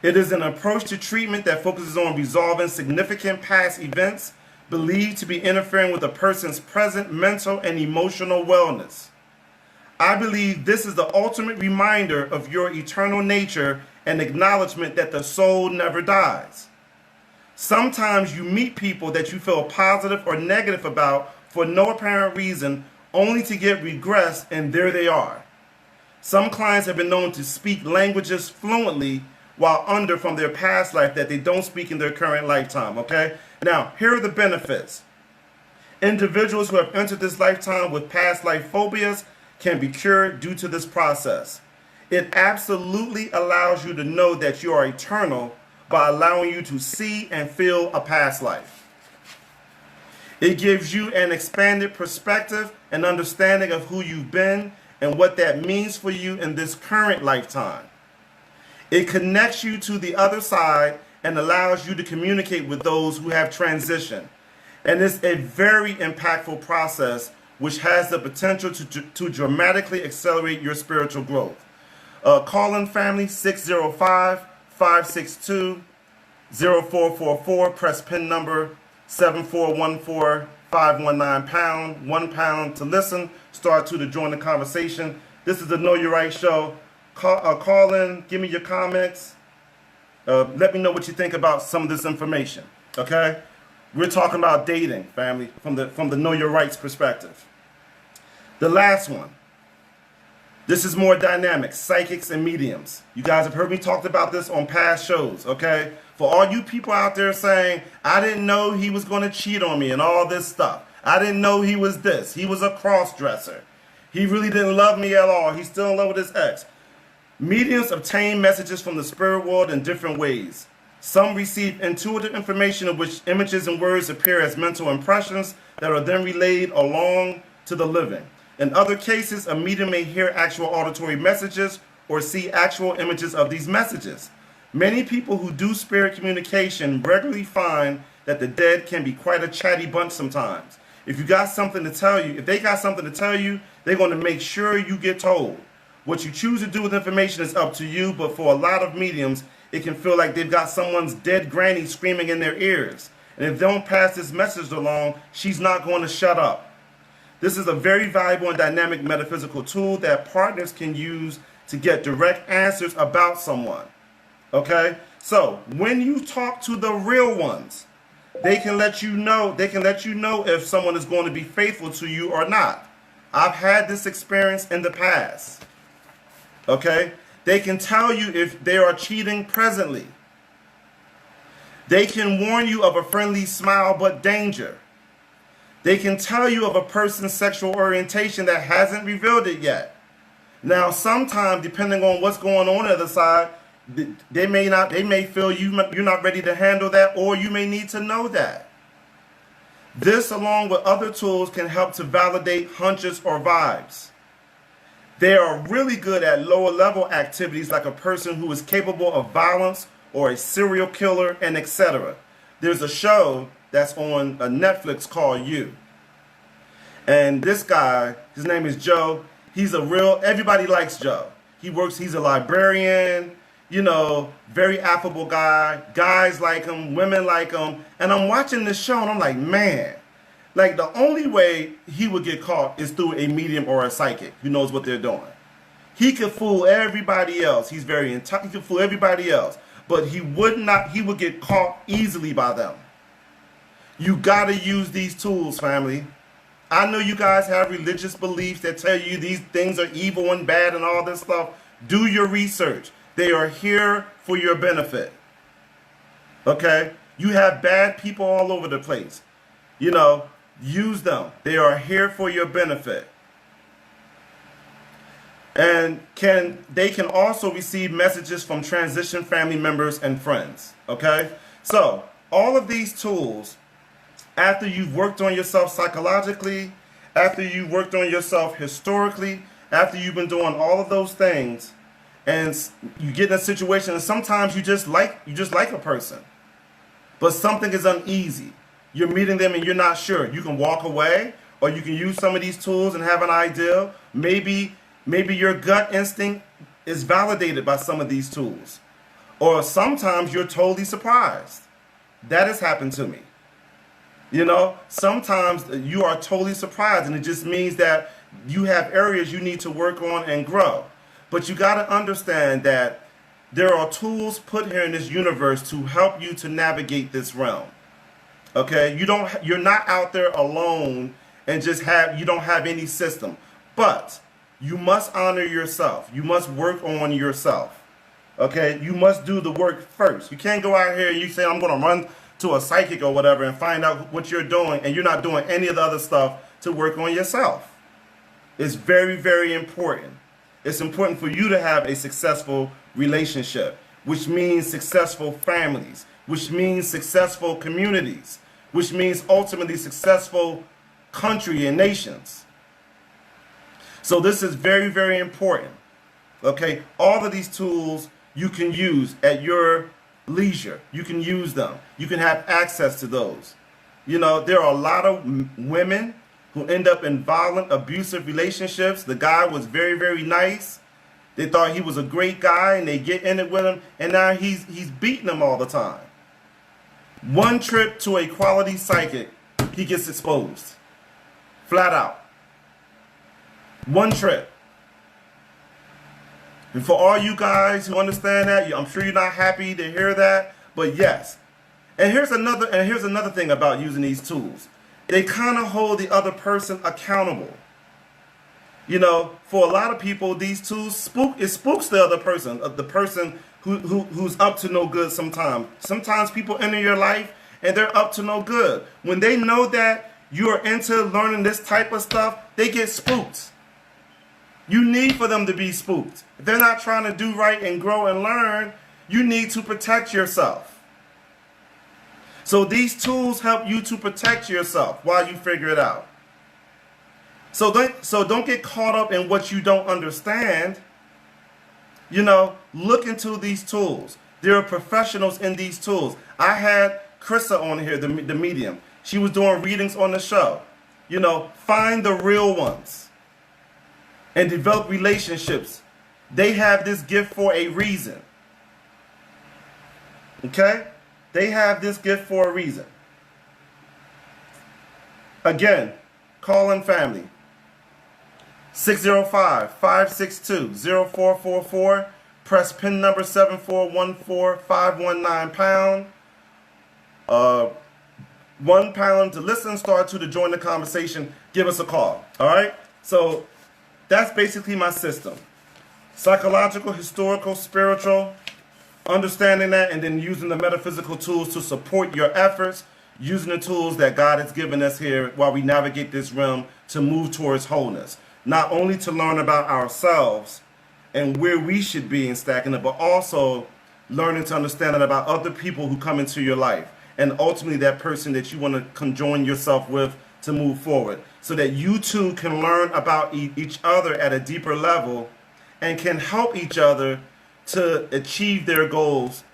It is an approach to treatment that focuses on resolving significant past events believed to be interfering with a person's present mental and emotional wellness. I believe this is the ultimate reminder of your eternal nature and acknowledgement that the soul never dies. Sometimes you meet people that you feel positive or negative about for no apparent reason, only to get regressed, and there they are. Some clients have been known to speak languages fluently while under from their past life that they don't speak in their current lifetime, okay? Now, here are the benefits. Individuals who have entered this lifetime with past life phobias can be cured due to this process. It absolutely allows you to know that you are eternal by allowing you to see and feel a past life. It gives you an expanded perspective and understanding of who you've been and what that means for you in this current lifetime. It connects you to the other side and allows you to communicate with those who have transitioned. And it's a very impactful process which has the potential to dramatically accelerate your spiritual growth. Call in family 605-562-0444. Press pin number 7414-519 pound, £1 to listen, star 2 to join the conversation. This is the Know Your Right show. Call in, give me your comments. Let me know what you think about some of this information. Okay? We're talking about dating, family, from the Know Your Rights perspective. The last one. This is more dynamic, psychics and mediums. You guys have heard me talk about this on past shows, okay? For all you people out there saying, I didn't know he was going to cheat on me and all this stuff. I didn't know he was this. He was a cross-dresser. He really didn't love me at all. He's still in love with his ex. Mediums obtain messages from the spirit world in different ways. Some receive intuitive information in which images and words appear as mental impressions that are then relayed along to the living. In other cases, a medium may hear actual auditory messages or see actual images of these messages. Many people who do spirit communication regularly find that the dead can be quite a chatty bunch sometimes. If they got something to tell you, they're going to make sure you get told. What you choose to do with information is up to you, but for a lot of mediums, it can feel like they've got someone's dead granny screaming in their ears. And if they don't pass this message along, she's not going to shut up. This is a very valuable and dynamic metaphysical tool that partners can use to get direct answers about someone. Okay? So, when you talk to the real ones, they can let you know if someone is going to be faithful to you or not. I've had this experience in the past. Okay? They can tell you if they are cheating presently. They can warn you of a friendly smile but danger. They can tell you of a person's sexual orientation that hasn't revealed it yet. Now, sometimes, depending on what's going on the other side, they may feel you're not ready to handle that, or you may need to know that. This, along with other tools, can help to validate hunches or vibes. They are really good at lower level activities like a person who is capable of violence or a serial killer and etc. There's a show that's on Netflix called You. And this guy, his name is Joe. Everybody likes Joe. He's a librarian, very affable guy. Guys like him, women like him. And I'm watching this show and I'm like, man, like the only way he would get caught is through a medium or a psychic who knows what they're doing. He could fool everybody else. He's he could fool everybody else. But he would get caught easily by them. You gotta use these tools, family. I know you guys have religious beliefs that tell you these things are evil and bad and all this stuff. Do your research. They are here for your benefit. Okay? You have bad people all over the place. Use them. They are here for your benefit. And they can also receive messages from transition family members and friends. Okay? So, all of these tools, after you've worked on yourself psychologically, after you've worked on yourself historically, after you've been doing all of those things, and you get in a situation, and sometimes you just like a person, but something is uneasy. You're meeting them and you're not sure. You can walk away, or you can use some of these tools and have an idea. Maybe your gut instinct is validated by some of these tools, or sometimes you're totally surprised. That has happened to me. Sometimes you are totally surprised, and it just means that you have areas you need to work on and grow. But you got to understand that there are tools put here in this universe to help you to navigate this realm. Okay? You're not out there alone and you don't have any system. But you must honor yourself. You must work on yourself. Okay? You must do the work first. You can't go out here and you say, I'm going to run to a psychic or whatever and find out what you're doing, and you're not doing any of the other stuff to work on yourself. It's very, very important. It's important for you to have a successful relationship, which means successful families, which means successful communities, which means ultimately successful country and nations. So this is very, very important. Okay, all of these tools you can use at your leisure. You can use them. You can have access to those. There are a lot of women who end up in violent, abusive relationships. The guy was very, very nice. They thought he was a great guy, and they get in it with him, and now he's beating them all the time. One trip to a quality psychic, he gets exposed. Flat out. One trip. And for all you guys who understand that, I'm sure you're not happy to hear that, but yes. And here's another thing about using these tools. They kind of hold the other person accountable. For a lot of people, these tools spooks the other person, the person who's up to no good sometimes. Sometimes people enter your life and they're up to no good. When they know that you're into learning this type of stuff, they get spooked. You need for them to be spooked. If they're not trying to do right and grow and learn, you need to protect yourself. So these tools help you to protect yourself while you figure it out. So don't get caught up in what you don't understand. Look into these tools. There are professionals in these tools. I had Krista on here, the medium. She was doing readings on the show. Find the real ones and develop relationships. They have this gift for a reason. Okay? They have this gift for a reason. Again, call in family. 605-562-0444. Press pin number 7414519 £1 to listen, star 2 to join the conversation. Give us a call. All right? So that's basically my system. Psychological, historical, spiritual, understanding that, and then using the metaphysical tools to support your efforts, using the tools that God has given us here while we navigate this realm to move towards wholeness. Not only to learn about ourselves and where we should be in stacking it, but also learning to understand it about other people who come into your life, and ultimately that person that you want to conjoin yourself with to move forward, so that you two can learn about each other at a deeper level and can help each other to achieve their goals,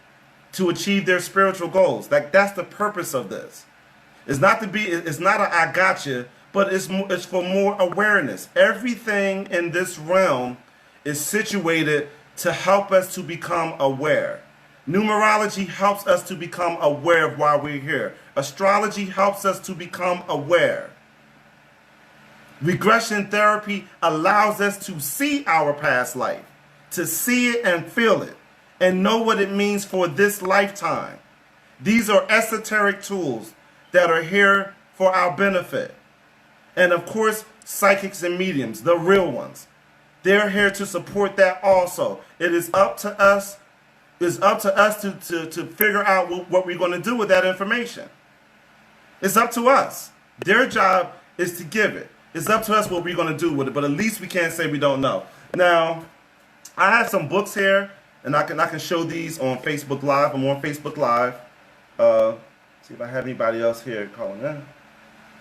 to achieve their spiritual goals. Like, that's the purpose of this. It's not a I gotcha, but it's for more awareness. Everything in this realm is situated to help us to become aware. Numerology helps us to become aware of why we're here. Astrology helps us to become aware. Regression therapy allows us to see our past life, to see it and feel it, and know what it means for this lifetime. These are esoteric tools that are here for our benefit. And of course, psychics and mediums, the real ones, they're here to support that also. It is up to us. It's up to us to figure out what we're going to do with that information. It's up to us. Their job is to give it. It's up to us what we're going to do with it, but at least we can't say we don't know. Now, I have some books here, and I can show these on Facebook Live. I'm on Facebook Live. See if I have anybody else here calling in.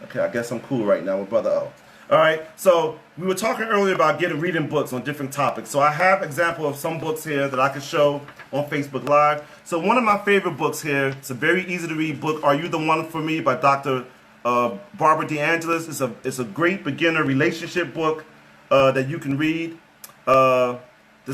Okay, I guess I'm cool right now with Brother O. All right, so we were talking earlier about reading books on different topics. So I have example of some books here that I can show on Facebook Live. So one of my favorite books here, it's a very easy to read book, Are You the One for Me by Dr. Barbara DeAngelis. It's a great beginner relationship book that you can read. The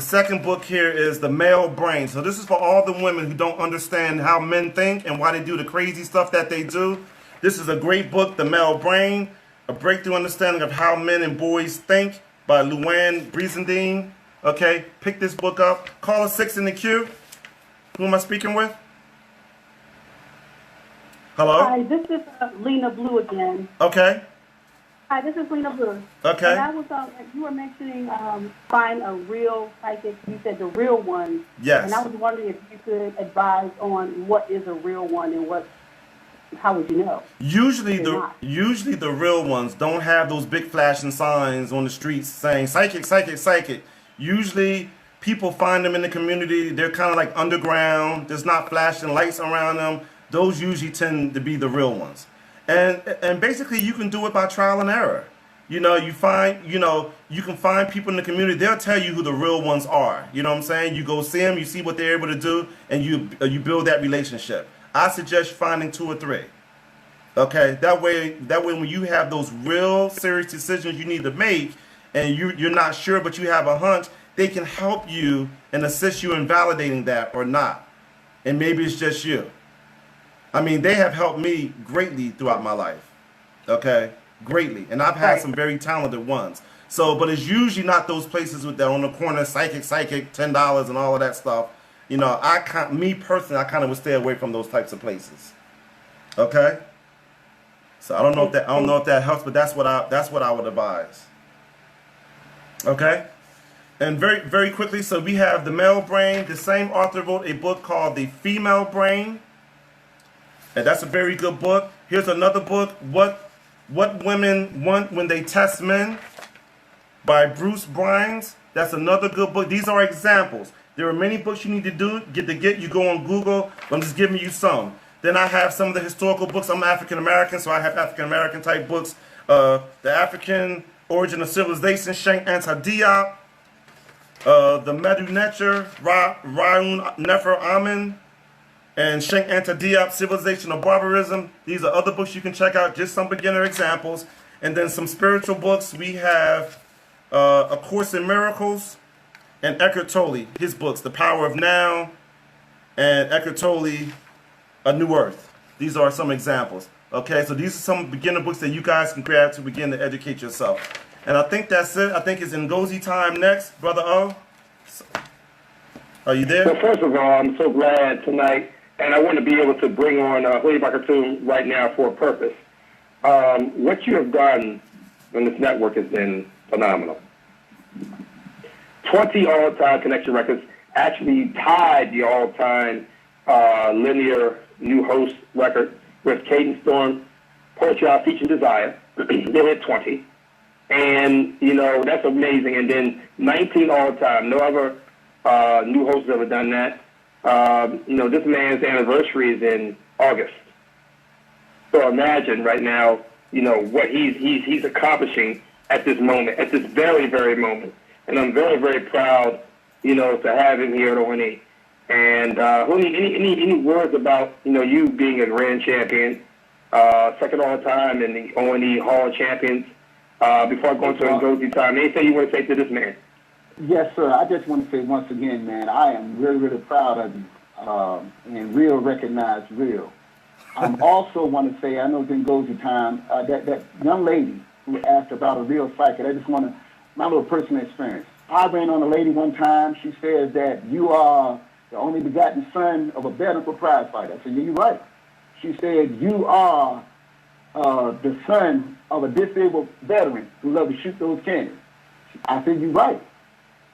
second book here is The Male Brain. So this is for all the women who don't understand how men think and why they do the crazy stuff that they do. This is a great book, The Male Brain, A Breakthrough Understanding of How Men and Boys Think by Luann Brizendine. Okay, pick this book up. Caller 6 in the queue. Who am I speaking with? Hello? Hi, this is Lena Blue again. Okay. Hi, this is Lena Blue. Okay. And I was, you were mentioning find a real psychic. You said the real one. Yes. And I was wondering if you could advise on what is a real one and how would you know? Usually the real ones don't have those big flashing signs on the streets saying psychic, psychic, psychic. Usually people find them in the community. They're kind of like underground. There's not flashing lights around them. Those usually tend to be the real ones. And basically you can do it by trial and error. You can find people in the community. They'll tell you who the real ones are. You know what I'm saying? You go see them, you see what they're able to do, and you build that relationship. I suggest finding 2 or 3. Okay, that way when you have those real serious decisions you need to make, and you're not sure but you have a hunch, they can help you and assist you in validating that or not. And maybe it's just you. I mean, they have helped me greatly throughout my life. Okay, greatly, and I've had some very talented ones. So, but it's usually not those places with that on the corner, psychic, $10 and all of that stuff. Me personally, I kind of would stay away from those types of places. Okay. So I don't know if that helps, but that's what I would advise. Okay. And very, very quickly, so we have The Male Brain. The same author wrote a book called The Female Brain, and that's a very good book. Here's another book, What Women Want When They Test Men, by Bruce Brines. That's another good book. These are examples. There are many books you need to get. You go on Google. I'm just giving you some. Then I have some of the historical books. I'm African American, so I have African American type books. The African Origin of Civilization, Shank Anta Diop. The Medu Neter, Raun Nefer Amen, and Shank Anta Diop, Civilization of Barbarism. These are other books you can check out, just some beginner examples. And then some spiritual books. We have A Course in Miracles, and Eckhart Tolle, his books, The Power of Now, and Eckhart Tolle, A New Earth. These are some examples. Okay, so these are some beginner books that you guys can grab to begin to educate yourself. And I think that's it. I think it's Ngozi time next, Brother O. Are you there? Well, first of all, I'm so glad tonight, and I want to be able to bring on Holy Bakatoon right now for a purpose. What you have done on this network has been phenomenal. 20 all-time connection records, actually tied the all-time linear new host record with Cadence Storm, Poetry Out Featuring Desire. They hit 20. And, that's amazing. And then 19 all-time. No other new host has ever done that. This man's anniversary is in August. So imagine right now what he's accomplishing at this moment, at this very, very moment. And I'm very, very proud, to have him here at O&E. And any words about, you being a grand champion, second all time in the O&E Hall of Champions, before I go into Ngozi time, anything you want to say to this man? Yes, sir. I just want to say once again, man, I am really, really proud of you. And real recognize real. I also want to say, I know it's Ngozi time, that young lady who asked about a real psychic, I just want to, my little personal experience. I ran on a lady one time. She says that you are the only begotten son of a veteran prize fighter. I said, yeah, you're right. She said, you are the son of a disabled veteran who loves to shoot those cannons. I said, you're right.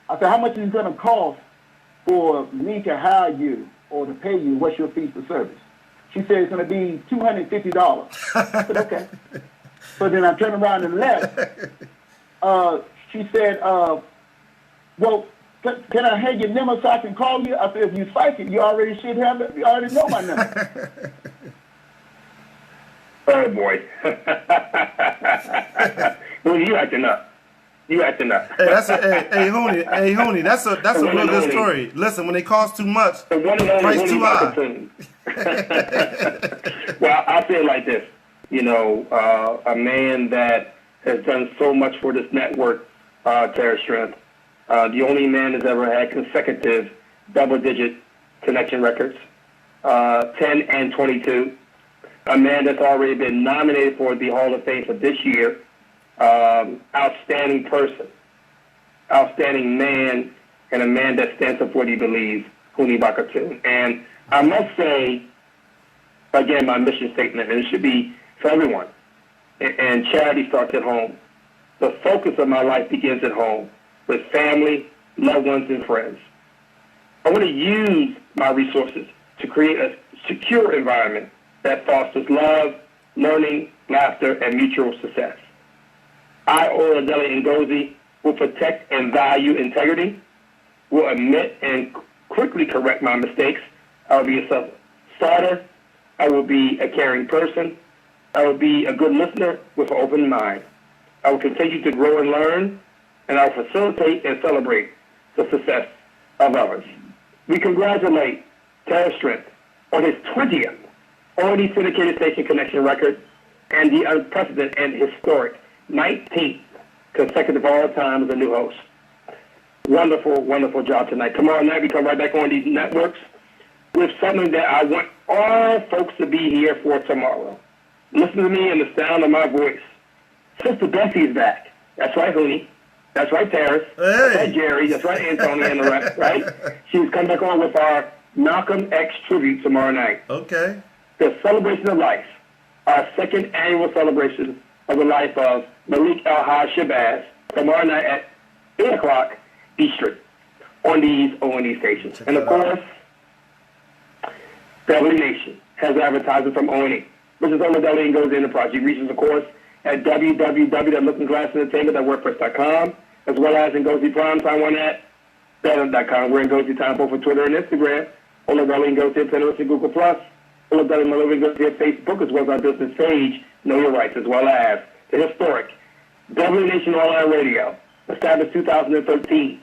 I said, how much is it going to cost for me to hire you or to pay you? What's your fee for service? She said, it's going to be $250. I said, okay. So then I turned around and left. She said, well, can I have your number so I can call you? I said, if you psychic, you already should have it. You already know my number. Oh, boy. Well, you acting up. You acting up. Hey, Hooney, that's a real good story. Listen, when they cost too much, price too high. Well, I'll say it like this. A man that has done so much for this network, Terror Strength. The only man that's ever had consecutive double-digit connection records, 10 and 22. A man that's already been nominated for the Hall of Fame for this year. Outstanding person, outstanding man, and a man that stands up for what he believes, Huni Bakatun. And I must say, again, my mission statement, and it should be for everyone, and charity starts at home. The focus of my life begins at home with family, loved ones, and friends. I want to use my resources to create a secure environment that fosters love, learning, laughter, and mutual success. I, Oladele Ngozi, will protect and value integrity, will admit and quickly correct my mistakes. I will be a self-starter. I will be a caring person. I will be a good listener with an open mind. I will continue to grow and learn, and I will facilitate and celebrate the success of others. We congratulate Terror Strength on his 20th O&E syndicated station connection record and the unprecedented and historic 19th consecutive all time as a new host. Wonderful, wonderful job tonight. Tomorrow night we come right back on these networks with something that I want all folks to be here for tomorrow. Listen to me and the sound of my voice. Sister Bessie's back. That's right, Hooney. That's right, Terrace. Hey. That's right, Jerry. That's right, Antonio and the rest, right? She's coming back on with our Malcolm X tribute tomorrow night. Okay. The celebration of life. Our second annual celebration of the life of Malik El-Haj Shabazz tomorrow night at 8 o'clock Eastern on these O&E stations. And of course, Beverly Nation has advertising from O&E, which is Oladele and goes in the project. Reaches, of course, at www.lookingglassentertainment.wordpress.com, as well as Ngozi Primetime one at better.com. We're Ngozi Time both for Twitter and Instagram. Oladele and Ngozi at Pinterest and Google+. Oladele and Ngozi at Facebook, as well as our business page, Know Your Rights, as well as the historic Beverly Nation Online Radio, established 2013.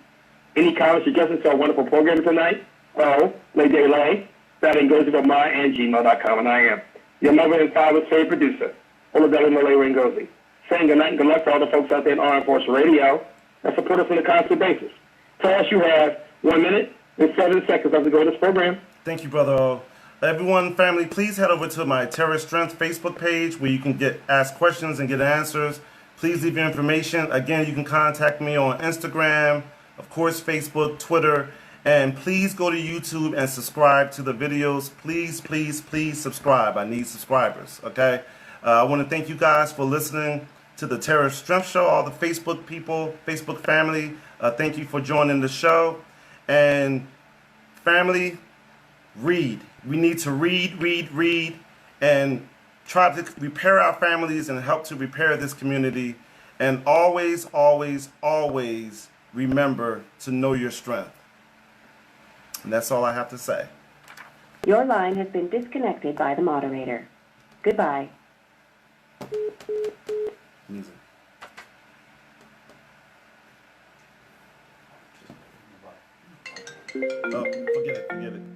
Any comments, suggestions to our wonderful program tonight? Oh, Lay Day Lay, that Ngozi from my@gmail.com, and I am your mother and father's favorite producer, Oladele Malay Ngozi. Saying good night and good luck for all the folks out there in Armed Force Radio that support us on a constant basis. Tell us you have 1 minute and 7 seconds as we go to this program. Thank you, Brother O. Everyone, family, please head over to my Terror Strength Facebook page where you can ask questions and get answers. Please leave your information. Again, you can contact me on Instagram, of course, Facebook, Twitter, and please go to YouTube and subscribe to the videos. Please, please, please subscribe. I need subscribers, okay? I want to thank you guys for listening to the Terror Strength Show, all the Facebook people, Facebook family. Thank you for joining the show. And family, read. We need to read, and try to repair our families and help to repair this community. And always, always, always remember to know your strength. And that's all I have to say. Your line has been disconnected by the moderator. Goodbye. Music. Oh, forget it.